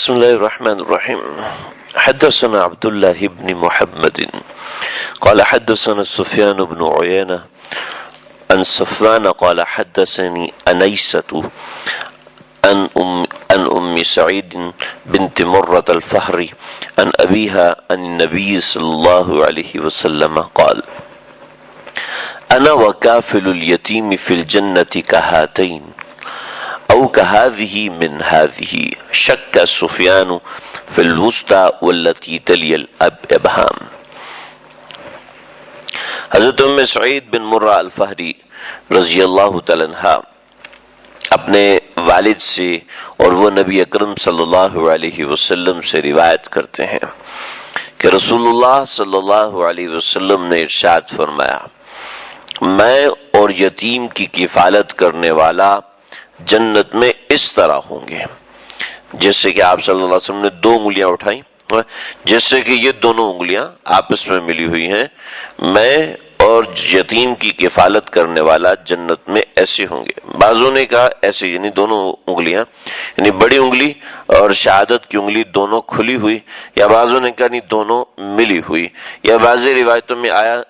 بسم الله الرحمن الرحيم. حدثنا عبد الله بن محمد قال حدثنا سفيان بن عيينة عن صفوان قال حدثني أنيسة عن أم سعيد بنت مرة الفهري عن أبيها عن النبي صلى الله عليه وسلم قال: أنا وكافل اليتيم في الجنة كهاتين أو كهذه من هذه شك سفيان في الوسطى والتي تلي الإبهام. حضرت ام سعید بن مرہ الفہری رضی اللہ تعالی عنہ اپنے والد سے اور وہ نبی اکرم صلی اللہ علیہ وسلم سے روایت کرتے ہیں کہ رسول اللہ صلی اللہ علیہ وسلم نے ارشاد فرمایا: میں اور یتیم کی کفالت کرنے والا جنت میں اس طرح ہوں گے جیسے کہ آپ صلی اللہ علیہ وسلم نے 2 انگلیاں اٹھائیں، جیسے کہ یہ دونوں انگلیاں آپس میں ملی ہوئی ہیں، میں اور یتیم کی کفالت کرنے والا جنت میں ایسے ہوں گے۔ بعضوں نے کہا ایسے یعنی دونوں انگلیاں، یعنی بڑی انگلی اور شہادت کی انگلی دونوں کھلی ہوئی، یا بعضوں نے کہا نہیں دونوں ملی ہوئی، یا بعض روایتوں میں آیا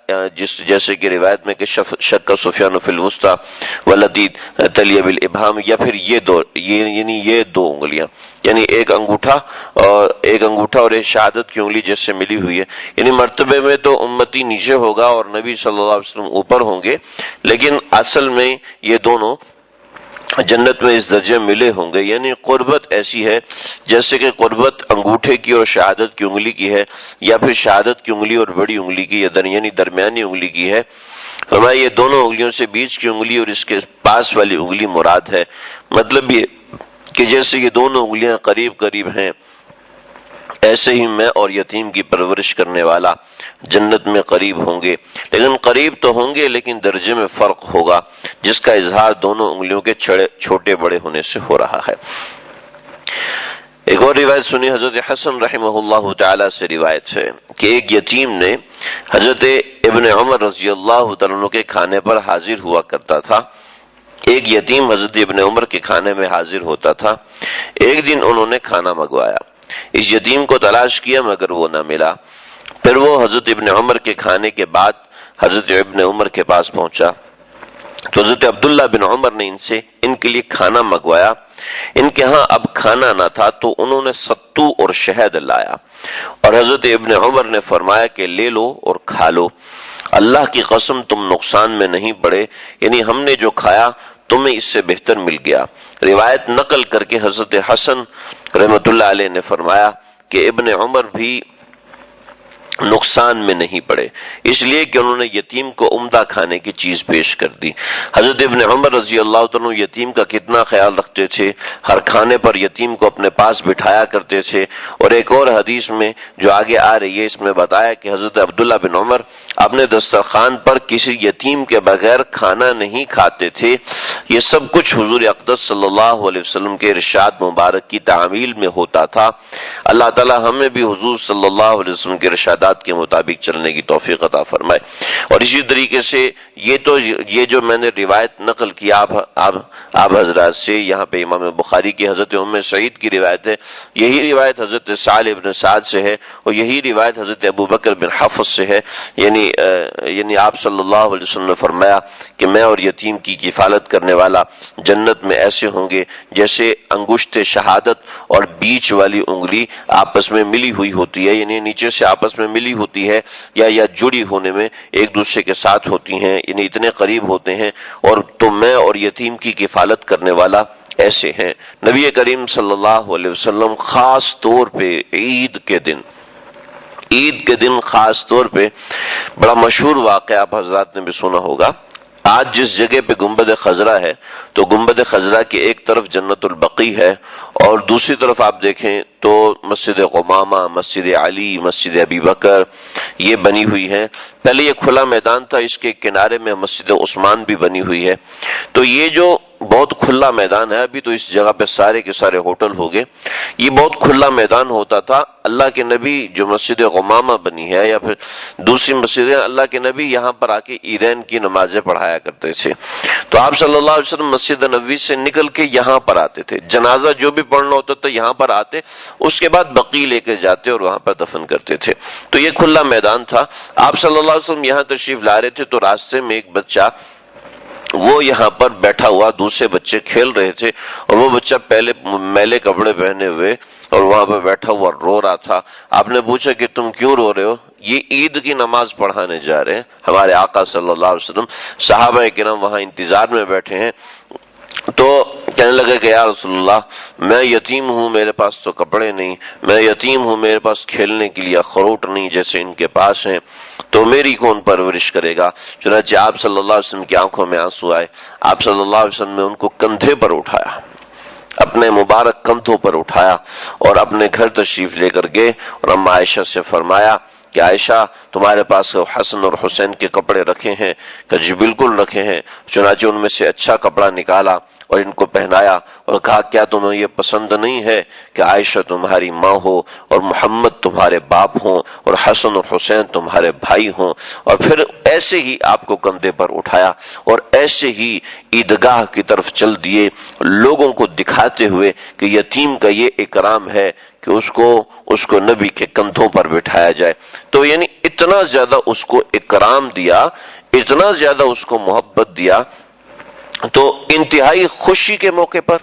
جیسے کہ روایت میں کہ شک سفیان فی الوسطی والتی تلی بالابہام، یا پھر یہ دو انگلیاں، یعنی ایک انگوٹھا اور ایک شہادت کی انگلی جیسے ملی ہوئی ہے، یعنی مرتبے میں تو امتی نیچے ہوگا اور نبی صلی اللہ علیہ وسلم اوپر ہوں گے، لیکن اصل میں یہ دونوں جنت میں اس درجے ملے ہوں گے۔ یعنی قربت ایسی ہے جیسے کہ قربت انگوٹھے کی اور شہادت کی انگلی کی ہے، یا پھر شہادت کی انگلی اور بڑی انگلی کی، یعنی درمیانی انگلی کی ہے۔ فرمایا یہ دونوں انگلیوں سے بیچ کی انگلی اور اس کے پاس والی انگلی مراد ہے۔ مطلب یہ کہ جیسے یہ دونوں انگلیاں قریب قریب ہیں، ایسے ہی میں اور یتیم کی پرورش کرنے والا جنت میں قریب ہوں گے، لیکن قریب تو ہوں گے لیکن درجے میں فرق ہوگا، جس کا اظہار دونوں انگلیوں کے چھوٹے بڑے ہونے سے ہو رہا ہے۔ ایک اور روایت سنی حضرت حسن رحمہ اللہ تعالی سے روایت ہے کہ ایک یتیم نے حضرت ابن عمر رضی اللہ تعالیٰ عنہ کے کھانے پر حاضر ہوا کرتا تھا۔ ایک یتیم حضرت ابن عمر کے کھانے میں حاضر ہوتا تھا۔ ایک دن انہوں نے کھانا منگوایا، اس یتیم کو تلاش کیا مگر وہ نہ ملا۔ پھر وہ حضرت ابن عمر کے کھانے کے بعد حضرت ابن عمر کے پاس پہنچا تو حضرت عبداللہ بن عمر نے ان کے لیے کھانا منگوایا۔ ان کے ہاں اب کھانا نہ تھا تو انہوں نے ستو اور شہد لایا، اور حضرت ابن عمر نے فرمایا کہ لے لو اور کھا لو، اللہ کی قسم تم نقصان میں نہیں پڑے، یعنی ہم نے جو کھایا تمہیں اس سے بہتر مل گیا۔ روایت نقل کر کے حضرت حسن رحمۃ اللہ علیہ نے فرمایا کہ ابن عمر بھی نقصان میں نہیں پڑے، اس لیے کہ انہوں نے یتیم کو عمدہ کھانے کی چیز پیش کر دی۔ حضرت ابن عمر رضی اللہ عنہ یتیم کا کتنا خیال رکھتے تھے، ہر کھانے پر یتیم کو اپنے پاس بٹھایا کرتے تھے۔ اور ایک اور حدیث میں جو آگے آ رہی ہے اس میں بتایا کہ حضرت عبداللہ بن عمر اپنے دسترخوان پر کسی یتیم کے بغیر کھانا نہیں کھاتے تھے۔ یہ سب کچھ حضور اقدس صلی اللہ علیہ وسلم کے ارشاد مبارک کی تعمیل میں ہوتا تھا۔ اللہ تعالی ہمیں بھی حضور صلی اللہ علیہ وسلم کے ارشادات کے مطابق چلنے کی توفیق عطا فرمائے۔ اور اسی طریقے سے یہ جو میں نے روایت نقل کی آپ حضرات سے، یہاں پہ امام بخاری کی حضرت ام سعید کی روایت ہے، یہی روایت حضرت سہل بن سعد سے ہے، اور یہی روایت حضرت ابو بکر بن حفص سے ہے۔ یعنی آپ صلی اللہ علیہ وسلم نے فرمایا کہ میں اور یتیم کی کفالت کرنے والا جنت میں ایسے ہوں گے جیسے انگشت شہادت اور بیچ والی انگلی آپس میں ملی ہوئی ہوتی ہے، یعنی نیچے سے آپس میں ملی ہوتی ہے یا جڑی ہونے میں ایک دوسرے کے ساتھ ہوتی ہیں، یعنی اتنے قریب ہوتے ہیں، اور تو میں اور یتیم کی کفالت کرنے والا ایسے ہیں۔ نبی کریم صلی اللہ علیہ وسلم خاص طور پہ عید کے دن خاص طور پہ بڑا مشہور واقعہ آپ حضرات نے بھی سنا ہوگا۔ آج جس جگہ پہ گنبد خضرا ہے تو گنبد خضرا کی ایک طرف جنت البقیع ہے، اور دوسری طرف آپ دیکھیں تو مسجد قمامہ، مسجد علی، مسجد ابی بکر یہ بنی ہوئی ہیں۔ پہلے یہ کھلا میدان تھا، اس کے کنارے میں مسجد عثمان بھی بنی ہوئی ہے۔ تو یہ جو بہت کھلا میدان ہے، ابھی تو اس جگہ پہ سارے کے سارے ہوٹل ہو گئے، یہ بہت کھلا میدان ہوتا تھا۔ اللہ کے نبی جو مسجد غمامہ بنی ہے یا پھر دوسری مسجدیں، اللہ کے نبی یہاں پر آ کے عیدین کی نمازیں پڑھایا کرتے تھے۔ تو آپ صلی اللہ علیہ وسلم مسجد نبوی سے نکل کے یہاں پر آتے تھے، جنازہ جو بھی پڑھنا ہوتا تھا یہاں پر آتے، اس کے بعد بقیع لے کے جاتے اور وہاں پر دفن کرتے تھے۔ تو یہ کھلا میدان تھا۔ آپ صلی اللہ علیہ وسلم یہاں تشریف لا رہے تھے تو راستے میں ایک بچہ وہ یہاں پر بیٹھا ہوا، دوسرے بچے کھیل رہے تھے اور وہ بچہ پہلے میلے کپڑے پہنے ہوئے اور وہاں پہ بیٹھا ہوا رو رہا تھا۔ آپ نے پوچھا کہ تم کیوں رو رہے ہو؟ یہ عید کی نماز پڑھانے جا رہے ہیں ہمارے آقا صلی اللہ علیہ وسلم، صحابہ کرام وہاں انتظار میں بیٹھے ہیں۔ تو کہنے لگے کہ یا رسول اللہ، میں یتیم ہوں، میرے پاس تو کپڑے نہیں، میں یتیم ہوں، میرے پاس کھیلنے کے لیے اخروٹ نہیں جیسے ان کے پاس ہیں، تو میری کون پرورش کرے گا؟ چنانچہ آپ صلی اللہ علیہ وسلم کی آنکھوں میں آنسو آئے، آپ صلی اللہ علیہ وسلم نے ان کو کندھے پر اٹھایا، اپنے مبارک کندھوں پر اٹھایا اور اپنے گھر تشریف لے کر گئے اور اما عائشہ سے فرمایا کہ عائشہ تمہارے پاس حسن اور حسین کے کپڑے رکھے ہیں؟ کہ جی بالکل رکھے ہیں۔ چنانچہ ان میں سے اچھا کپڑا نکالا اور ان کو پہنایا اور کہا کیا تمہیں یہ پسند نہیں ہے کہ عائشہ تمہاری ماں ہو اور محمد تمہارے باپ ہوں اور حسن اور حسین تمہارے بھائی ہوں؟ اور پھر ایسے ہی آپ کو کندھے پر اٹھایا اور ایسے ہی عیدگاہ کی طرف چل دیے، لوگوں کو دکھاتے ہوئے کہ یتیم کا یہ اکرام ہے کہ اس کو نبی کے کندھوں پر بٹھایا جائے۔ تو یعنی اتنا زیادہ اس کو اکرام دیا، اتنا زیادہ اس کو محبت دیا۔ تو انتہائی خوشی کے موقع پر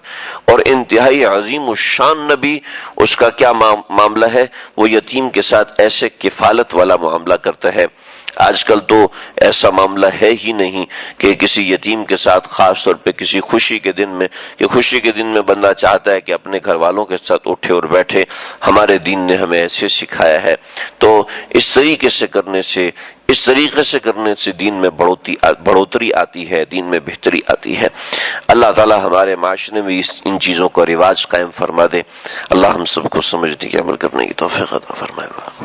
اور انتہائی عظیم الشان نبی، اس کا کیا معاملہ ہے؟ وہ یتیم کے ساتھ ایسے کفالت والا معاملہ کرتا ہے۔ آج کل تو ایسا معاملہ ہے ہی نہیں کہ کسی یتیم کے ساتھ، خاص طور پہ کسی خوشی کے دن میں، کہ خوشی کے دن میں بندہ چاہتا ہے کہ اپنے گھر والوں کے ساتھ اٹھے اور بیٹھے۔ ہمارے دین نے ہمیں ایسے سکھایا ہے۔ تو اس طریقے سے کرنے سے دین میں بڑھوتری آتی ہے، دین میں بہتری آتی ہے۔ اللہ تعالی ہمارے معاشرے میں ان چیزوں کا رواج قائم فرما دے۔ اللہ ہم سب کو سمجھنے کی، عمل کرنے کی توفیق عطا فرمائے۔